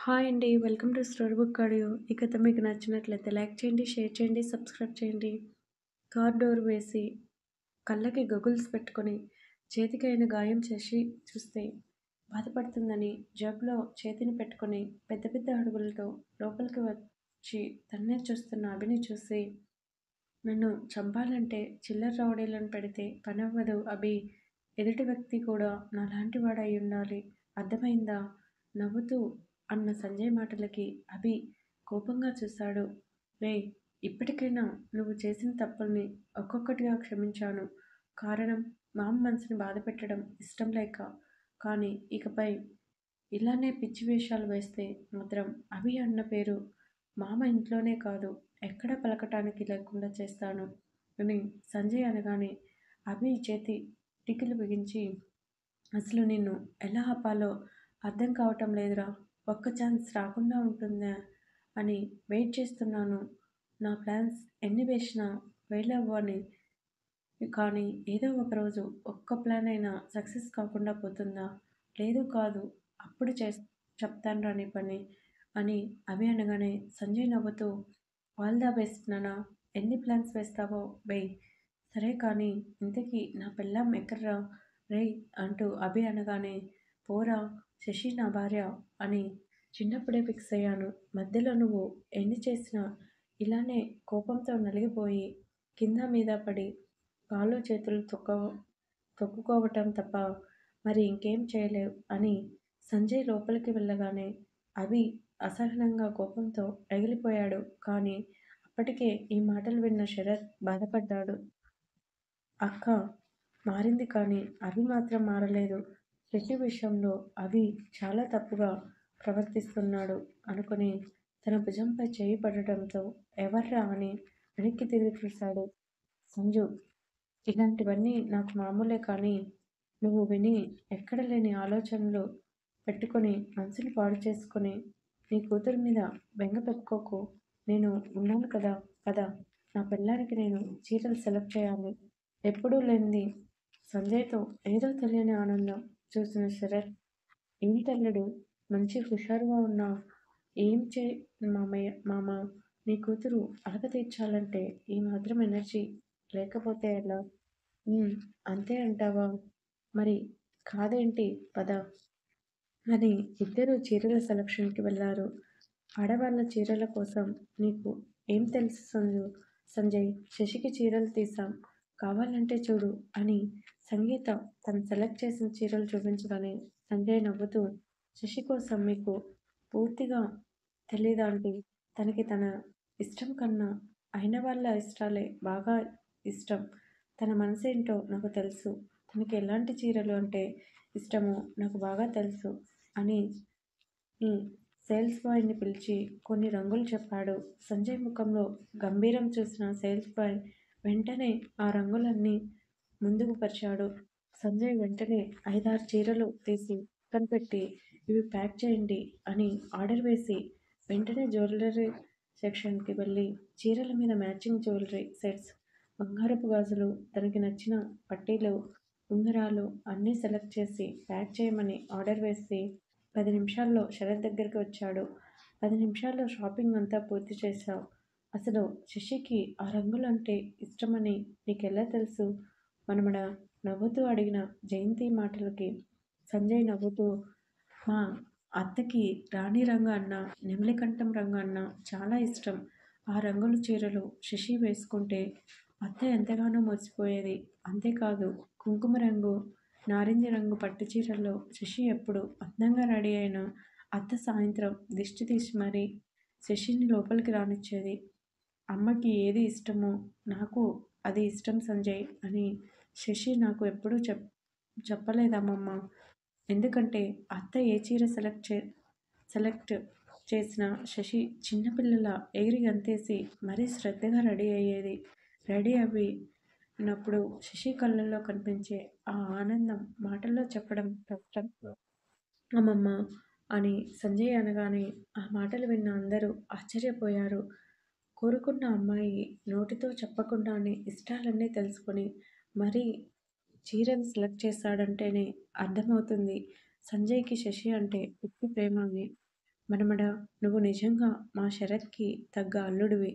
Hi అండి. Welcome to story book audio. ఈ కథ మీకు నచ్చినట్లయితే లైక్ చేయండి, షేర్ చేయండి, సబ్స్క్రైబ్ చేయండి. కార్ డోర్ వేసి, కళ్ళకి గగుల్స్ పెట్టుకొని, చేతికి అయిన గాయం చేసి చూస్తే బాధపడుతుందని జేబులో చేతిని పెట్టుకొని పెద్ద పెద్ద అడుగులతో లోపలికి వచ్చి తన్నే చూస్తున్న అభిని చూసి, నన్ను చంపాలంటే చిల్లర రౌడీలను పెడితే పనవ్వదు అభి. ఎదుటి వ్యక్తి కూడా నాలాంటి వాడై ఉండాలి. అర్థమైందా? నవ్వుతూ అన్న సంజయ్ మాటలకి అభి కోపంగా చూశాడు. రేయ్! ఇప్పటికైనా నువ్వు చేసిన తప్పుల్ని ఒక్కొక్కటిగా క్షమించాను. కారణం మామ మనసుని బాధపెట్టడం ఇష్టం లేక. కానీ ఇకపై ఇలానే పిచ్చి వేషాలు వేస్తే మాత్రం అభి అన్న పేరు మామ ఇంట్లోనే కాదు ఎక్కడా పలకటానికి లేకుండా చేస్తాను అని సంజయ్ అనగానే అభి చేతి టికిలు బిగించి, అసలు నిన్ను ఎలా ఆపాలో అర్థం కావటం లేదురా. ఒక్క ఛాన్స్ రాకుండా ఉంటుందా అని వెయిట్ చేస్తున్నాను. నా ప్లాన్స్ ఎన్ని వేసినా ఫెయిల్ అవ్వని. కానీ ఏదో ఒకరోజు ఒక్క ప్లాన్ అయినా సక్సెస్ కాకుండా పోతుందా? లేదు కాదు. అప్పుడు చెప్తానురా నీ పని అని అభి అనగానే సంజయ్ నవ్వుతూ, ఆల్ ద బెస్ట్ నాన్న. ఎన్ని ప్లాన్స్ వేస్తావో వెయ్. సరే కానీ ఇంతకీ నా పెళ్ళాం ఎక్కడ్రా రేయ్ అంటూ అభి అనగానే, పోరా శశి నా భార్య అని చిన్నప్పుడే ఫిక్స్ అయ్యాను. మధ్యలో నువ్వు ఎన్ని చేసినా ఇలానే కోపంతో నలిగిపోయి కింద మీద పడి కాళ్ళు చేతులు తొక్కుకోవటం తప్ప మరి ఇంకేం చేయలేవు అని సంజయ్ లోపలికి వెళ్ళగానే అభి అసహనంగా కోపంతో రగిలిపోయాడు. కానీ అప్పటికే ఈ మాటలు విన్న శరత్ బాధపడ్డాడు. అక్క మారింది కానీ అభి మాత్రం మారలేదు. శశి విషయంలో అభి చాలా తప్పుగా ప్రవర్తిస్తున్నాడు అనుకుని తన భుజంపై చేయి పడటంతో ఎవర్రా అని వెనక్కి తిరిగి చూశాడు. సంజు, ఇలాంటివన్నీ నాకు మామూలే కానీ నువ్వు విని ఎక్కడ లేని ఆలోచనలు పెట్టుకొని మనసుని పాడు చేసుకొని నీ కూతురి మీద బెంగ పెట్టుకోకు. నేను ఉన్నాను కదా. పద, నా పెళ్ళానికి నేను చీరలు సెలెక్ట్ చేయాలి. ఎప్పుడూ లేనిది సంజయ్తో ఏదో తెలియని ఆనందం చూసిన శరత్, ఏంటల్లుడు మంచి హుషారుగా ఉన్నా ఏం చే మామ, నీ కూతురు అలక తీర్చాలంటే ఈ మాత్రం ఎనర్జీ లేకపోతే ఎలా? అంతే అంటావా? మరి కాదేంటి పద అని ఇద్దరూ చీరల సెలక్షన్‌కి వెళ్లారు. ఆడవాళ్ళ చీరల కోసం నీకు ఏం తెలుసు సంజయ్, శశికి చీరలు తీశాం. కావాలంటే చూడు అని సంగీత తను సెలెక్ట్ చేసిన చీరలు చూపించగానే సంజయ్ నవ్వుతూ, శశి కోసం మీకు పూర్తిగా తెలీదాంటీ. తనకి తన ఇష్టం కన్నా అయిన వాళ్ళ ఇష్టాలే బాగా ఇష్టం. తన మనసేంటో నాకు తెలుసు. తనకి ఎలాంటి చీరలు అంటే ఇష్టమో నాకు బాగా తెలుసు అని సేల్స్ బాయ్ని పిలిచి కొన్ని రంగులు చెప్పాడు. సంజయ్ ముఖంలో గంభీరం చూసిన సేల్స్ బాయ్ వెంటనే ఆ రంగులన్నీ ముందుకు పరిచాడు. సంజయ్ వెంటనే 5-6 చీరలు తీసి పక్కన పెట్టి, ఇవి ప్యాక్ చేయండి అని ఆర్డర్ వేసి వెంటనే జ్యువెలరీ సెక్షన్‌కి వెళ్ళి చీరల మీద మ్యాచింగ్ జ్యువెలరీ సెట్స్, బంగారపు గాజులు, తనకి నచ్చిన పట్టీలు, ఉంగరాలు అన్నీ సెలెక్ట్ చేసి ప్యాక్ చేయమని ఆర్డర్ వేసి 10 నిమిషాల్లో శరత్ దగ్గరికి వచ్చాడు. 10 నిమిషాల్లో షాపింగ్ అంతా పూర్తి చేశావు. అసలు శశికి ఆ రంగులంటే ఇష్టమని నీకెలా తెలుసు మనమడా? నవ్వుతూ అడిగిన జయంతి మాటలకి సంజయ్ నవ్వుతూ, మా అత్తకి రాణి రంగు అన్నా, నెమలికంఠం రంగు అన్నా చాలా ఇష్టం. ఆ రంగుల చీరలు శశి వేసుకుంటే అత్త ఎంతగానో మురిసిపోయేది. అంతేకాదు కుంకుమ రంగు, నారింజ రంగు పట్టు చీరల్లో శశి ఎప్పుడు అందంగా రెడీ అయినా అత్త సాయంత్రం దిష్టి తీసి మరీ శశిని లోపలికి రానిచ్చేది. అమ్మకి ఏది ఇష్టమో నాకు అది ఇష్టం సంజయ్ అని శశి నాకు ఎప్పుడూ చెప్పలేదమ్మమ్మ. ఎందుకంటే అత్త ఏ చీర సెలెక్ట్ చేసిన శశి చిన్నపిల్లలా ఎగిరి గంతేసి మరీ శ్రద్ధగా రెడీ అయ్యేది. రెడీ అవ్వినప్పుడు శశి కళ్ళల్లో కనిపించే ఆ ఆనందం మాటల్లో చెప్పడం కష్టం అమ్మమ్మ అని సంజయ్ అనగానే ఆ మాటలు విన్న అందరూ ఆశ్చర్యపోయారు. కోరుకున్న అమ్మాయి నోటితో చెప్పకుండానే ఇష్టాలన్నీ తెలుసుకొని మరీ చీరను సెలెక్ట్ చేశాడంటేనే అర్థమవుతుంది సంజయ్‌కి శశి అంటే పిచ్చి ప్రేమ అని. మనమడా, నువ్వు నిజంగా మా శరత్‌కి తగ్గ అల్లుడివి.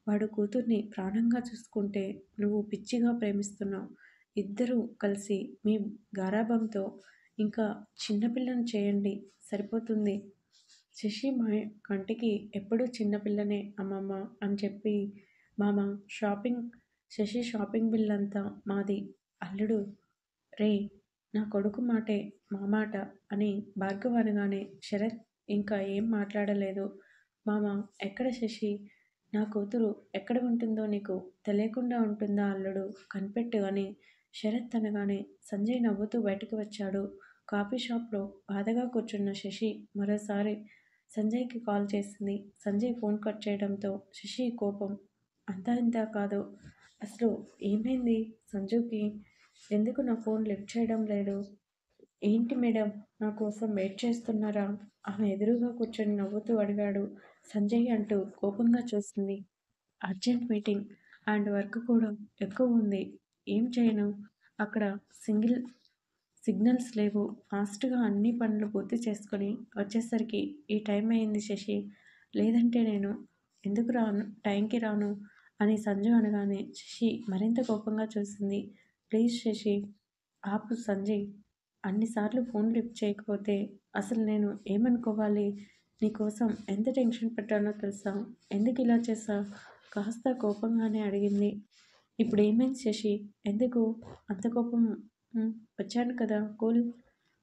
వాడు కూతుర్ని ప్రాణంగా చూసుకుంటే నువ్వు పిచ్చిగా ప్రేమిస్తున్నావు. ఇద్దరూ కలిసి మీ గారాబంతో ఇంకా చిన్న పిల్లని చేయండి సరిపోతుంది. శశి మా కంటికి ఎప్పుడూ చిన్నపిల్లనే అమ్మమ్మ అని చెప్పి, మామ షాపింగ్ శశి షాపింగ్ బిల్లంతా మాది. అల్లుడు రేయ్! నా కొడుకు మాటే మా మాట అని భార్గవ్ అనగానే శరత్ ఇంకా ఏం మాట్లాడలేదు. మామ ఎక్కడ శశి? నా కూతురు ఎక్కడ ఉంటుందో నీకు తెలియకుండా ఉంటుందా అల్లుడు? కనిపెట్టు అని శరత్ అనగానే సంజయ్ నవ్వుతూ బయటకు వచ్చాడు. కాఫీ షాప్‌లో బాధగా కూర్చున్న శశి మరోసారి సంజయ్‌కి కాల్ చేసింది. సంజయ్ ఫోన్ కట్ చేయడంతో శశి కోపం అంతా ఇంతా కాదు. అసలు ఏమైంది సంజుకి? ఎందుకు నా ఫోన్ లిఫ్ట్ చేయడం లేదు? ఏంటి మేడం నా కోసం వెయిట్ చేస్తున్నారా? ఆమె ఎదురుగా కూర్చొని నవ్వుతూ అడిగాడు. సంజయ్ అంటూ కోపంగా చూసింది. అర్జెంట్ మీటింగ్ అండ్ వర్క్ కూడా ఎక్కువ ఉంది. ఏం చేయను? అక్కడ సింగిల్ సిగ్నల్స్ లేవు. ఫాస్ట్‌గా అన్ని పనులు పూర్తి చేసుకొని వచ్చేసరికి ఈ టైం అయింది శశి. లేదంటే నేను ఎందుకు రాను టైంకి రాను అని సంజు అనగానే శశి మరింత కోపంగా చూసింది. ప్లీజ్ శశి ఆపు సంజయ్. అన్నిసార్లు ఫోన్ లిఫ్ట్ చేయకపోతే అసలు నేను ఏమనుకోవాలి? నీకోసం ఎంత టెన్షన్ పడ్డానో తెలుసా? ఎందుకు ఇలా చేశావు? కాస్త కోపంగానే అడిగింది. ఇప్పుడేమైంది శశి? ఎందుకు అంత కోపం? వచ్చాను కదా కూల్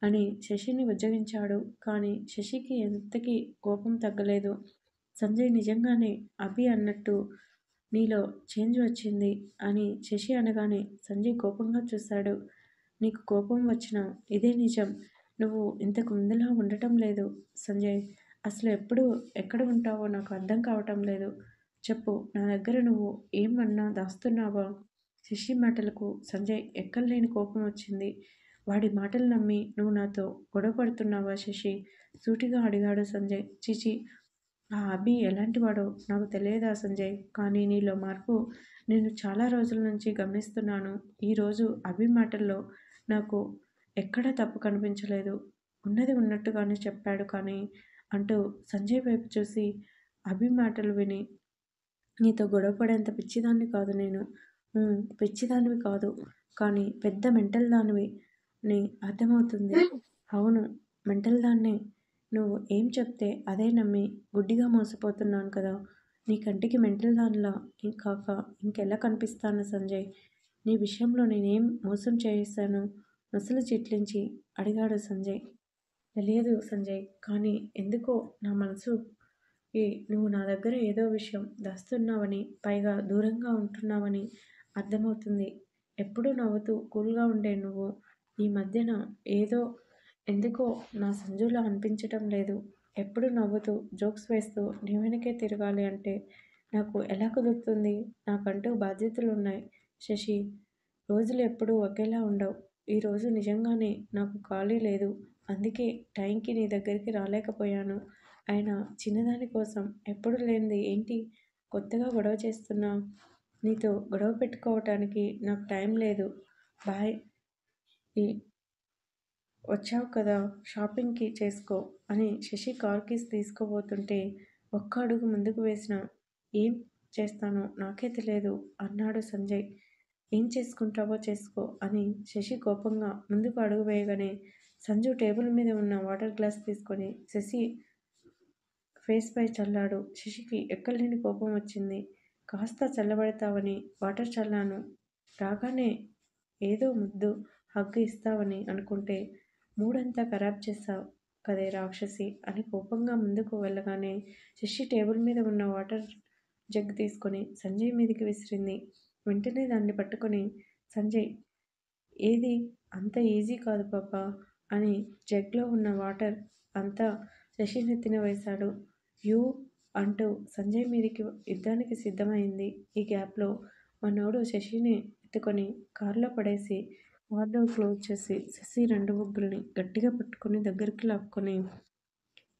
అని శశిని బుజ్జగించాడు. కానీ శశికి ఎంతకీ కోపం తగ్గలేదు. సంజయ్ నిజంగానే అభి అన్నట్టు నీలో చేంజ్ వచ్చింది అని శశి అనగానే సంజయ్ కోపంగా చూశాడు. నీకు కోపం వచ్చినా ఇదే నిజం. నువ్వు ఇంతకు ముందులా ఉండటం లేదు సంజయ్. అసలు ఎప్పుడు ఎక్కడ ఉంటావో నాకు అర్థం కావటం లేదు. చెప్పు నా దగ్గర నువ్వు ఏమన్నా దాస్తున్నావా? శశి మాటలకు సంజయ్ ఎక్కడలేని కోపం వచ్చింది. వాడి మాటలు నమ్మి నువ్వు నాతో గొడవ పడుతున్నావా శశి? సూటిగా అడిగాడు సంజయ్. ఛీ! ఆ అభి ఎలాంటివాడో నాకు తెలియదా సంజయ్? కానీ నీలో మార్పు నేను చాలా రోజుల నుంచి గమనిస్తున్నాను. ఈరోజు అభి మాటల్లో నాకు ఎక్కడా తప్పు కనిపించలేదు. ఉన్నది ఉన్నట్టుగానే చెప్పాడు కానీ అంటూ సంజయ్ వైపు చూసి అభి మాటలు విని నీతో గొడవ పడేంత పిచ్చిదాన్ని కాదు నేను. పిచ్చిదానివి కాదు. కానీ పెద్ద మెంటల్ దానివి ని అర్థమవుతుంది. అవును. మెంటల్ దాన్నే. నువ్వు ఏం చెప్తే అదే నమ్మి గుడ్డిగా మోసపోతున్నాను కదా! నీ కంటికి మెంటల్ దానిలా కాక ఇంకెలా కనిపిస్తాను సంజయ్? నీ విషయంలో నేనేం మోసం చేశాను? నొసలు చిట్లించి అడిగాడు సంజయ్. తెలియదు సంజయ్. కానీ ఎందుకో నా మనసు నువ్వు నా దగ్గర ఏదో విషయం దాస్తున్నావని, పైగా దూరంగా ఉంటున్నావని అర్థమవుతుంది. ఎప్పుడూ నవ్వుతూ కూల్‌గా ఉండే నువ్వు ఈ మధ్యన ఏదో ఎందుకో నా సంజులా అనిపించటం లేదు. ఎప్పుడూ నవ్వుతూ, జోక్స్ వేస్తూ నీ వెనకే తిరగాలి అంటే నాకు ఎలా కుదురుతుంది? నాకంటూ బాధ్యతలున్నాయి శశి. రోజులు ఎప్పుడూ ఒకేలా ఉండవు. ఈరోజు నిజంగానే నాకు ఖాళీ లేదు. అందుకే టైంకి నీ దగ్గరికి రాలేకపోయాను. అయినా చిన్నదాని కోసం ఎప్పుడూ లేనిది ఏంటి కొత్తగా గొడవ చేస్తున్నావు? నీతో గొడవ పెట్టుకోవటానికి నాకు టైం లేదు. బాయ్. ఈ వచ్చావు కదా షాపింగ్‌కి చేసుకో అని శశి కార్ కీస్ తీసుకోబోతుంటే ఒక్క అడుగు ముందుకు వేసినా ఏం చేస్తానో నాకే తెలియదు అన్నాడు సంజయ్. ఏం చేసుకుంటావో చేసుకో అని శశి కోపంగా ముందుకు అడుగు వేయగానే సంజు టేబుల్ మీద ఉన్న వాటర్ గ్లాస్ తీసుకొని శశి ఫేస్‌పై చల్లాడు. శశికి ఎక్కడలేని కోపం వచ్చింది. కాస్త చల్లబడతావని వాటర్ చల్లాను. రాగానే ఏదో ముద్దు, హగ్గు ఇస్తావని అనుకుంటే మూడంతా ఖరాబ్ చేశావు కదే రాక్షసి అని కోపంగా ముందుకు వెళ్ళగానే శశి టేబుల్ మీద ఉన్న వాటర్ జగ్ తీసుకొని సంజయ్ మీదికి విసిరింది. వెంటనే దాన్ని పట్టుకొని సంజయ్ ఏది అంత ఈజీ కాదు పాపా అని జగ్‌లో ఉన్న వాటర్ అంతా శశి నెత్తిన వేశాడు. యూ అంటూ సంజయ్ మీదికి యుద్ధానికి సిద్ధమైంది. ఈ గ్యాప్‌లో మనోడు శశిని ఎత్తుకొని కారులో పడేసి కార్ డోర్ క్లోజ్ చేసి శశి రెండు బుగ్గల్ని గట్టిగా పట్టుకొని దగ్గరికి లాక్కొని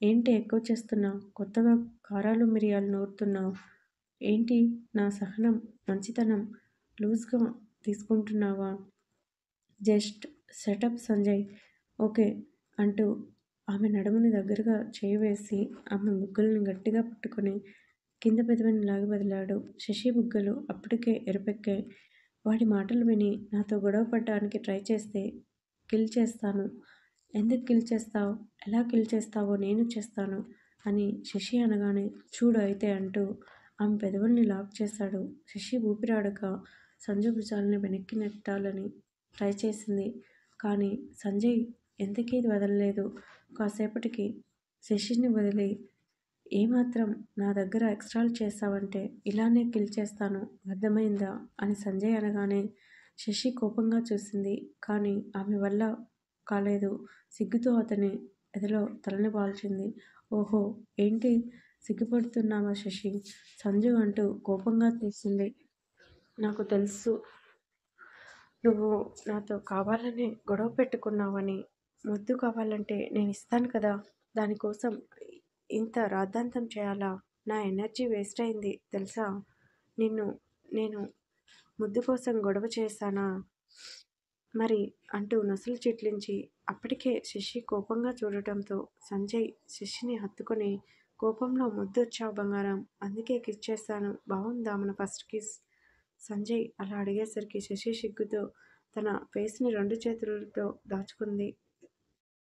ఏంటి ఎక్కువ చేస్తున్నావు? కొత్తగా కారాలు మిరియాలు నూరుతున్నావు. ఏంటి నా సహనం, మంచితనం లూజ్‌గా తీసుకుంటున్నావా? Just shut up Sanjay. ఓకే అంటూ ఆమె నడుముని దగ్గరగా చేయి వేసి ఆమె బుగ్గలను గట్టిగా పట్టుకొని కింద పెదవిని లాగి వదిలాడు. శశి బుగ్గలు అప్పటికే ఎరుపెక్కాయి. వాడి మాటలు విని నాతో గొడవ పడ్డానికి ట్రై చేస్తే కిల్ చేస్తాను. ఎందుకు కిల్ చేస్తావు? ఎలా కిల్ చేస్తావో నేను చేస్తాను అని శశి అనగానే చూడు అయితే అంటూ ఆమె పెదవుల్ని లాక్ చేశాడు. శశి ఊపిరాడక సంజు భుజాలని వెనక్కి నెట్టాలని ట్రై చేసింది. కానీ సంజయ్ ఎంతకీ వదలలేదు. కాసేపటికి శశిని వదిలి ఏమాత్రం నా దగ్గర ఎక్స్ట్రాలు చేశావంటే ఇలానే కిల్ చేస్తాను అర్థమైందా అని సంజయ్ అనగానే శశి కోపంగా చూసింది. కానీ ఆమె వల్ల కాలేదు. సిగ్గుతో అతని ఎదలో తలని వాల్చింది. ఓహో ఏంటి సిగ్గుపడుతున్నావా శశి? సంజు అంటూ కోపంగా తీసింది. నాకు తెలుసు నువ్వు నాతో కావాలని గొడవ పెట్టుకున్నావని. ముద్దు కావాలంటే నేను ఇస్తాను కదా! దానికోసం ఇంత రాద్ధాంతం చేయాలా? నా ఎనర్జీ వేస్ట్ అయింది తెలుసా? నేను ముద్దు కోసం గొడవ చేశానా మరి అంటూ నొసలు చిట్లించి అప్పటికే శశి కోపంగా చూడటంతో సంజయ్ శశిని హత్తుకొని కోపంలో ముద్దొచ్చావు బంగారం, అందుకే కిస్ చేశాను, బాగుందా మన ఫస్ట్ కిస్? సంజయ్ అలా అడిగేసరికి శశి సిగ్గుతో తన ఫేస్ని రెండు చేతులతో దాచుకుంది.